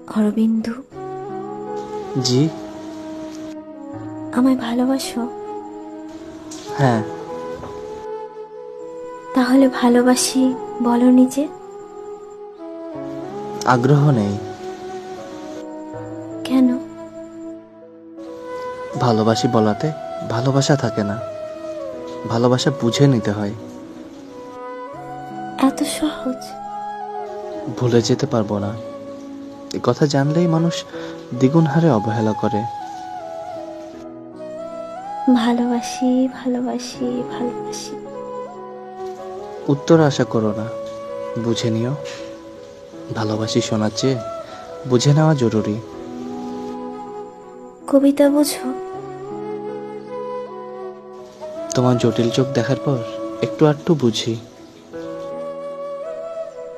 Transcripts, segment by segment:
অরবিন্দু, জি। আমায় ভালোবাসো? হ্যাঁ। তাহলে ভালোবাসি বলো নিজে। আগ্রহ নেই। কেন? ভালোবাসি বলাতে ভালোবাসা থাকে না, ভালোবাসা বুঝে নিতে হয়। এত সহজ? ভুলে যেতে পারবো না, এ কথা জানলেই মানুষ দ্বিগুণ হারে অবহেলা করে। ভালোবাসি ভালোবাসি ভালোবাসি। উত্তর আশা করো না, বুঝে নিও। ভালোবাসি শোনার চেয়ে বুঝে নেওয়া জরুরি। কবিতা বুঝো? তোমার জটিল চোখ দেখার পর একটু আধটু বুঝি।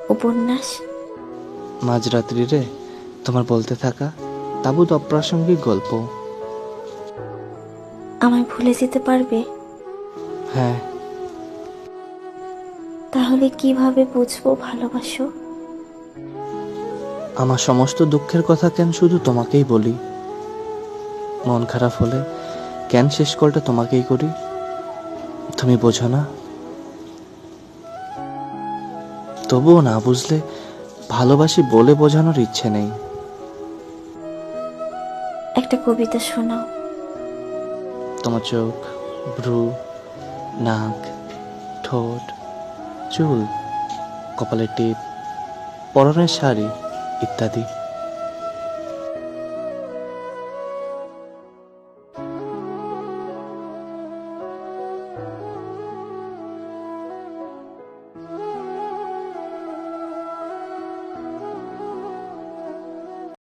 উপন্যাস? মাঝরাত্রিরে তোমার বলতে থাকা তাবুত অপ্রাসঙ্গিক গল্প। আমায় ভুলে যেতে পারবে? হ্যাঁ। তাহলে কিভাবে বুঝবো ভালোবাসো? আমার সমস্ত দুঃখের কথা কেন শুধু তোমাকেই বলি? মন খারাপ হলে কেন শেষ কলটা তোমাকেই করি? তুমি বোঝো না? তবুও না বুঝলে ভালোবাসি বলে বোঝানোর ইচ্ছে নেই। একটা কবিতা শোনাও। তোমার চোখ, ভ্রু, নাক, ঠোঁট, চুল, কপালের টিপ, পরনের শাড়ি ইত্যাদি।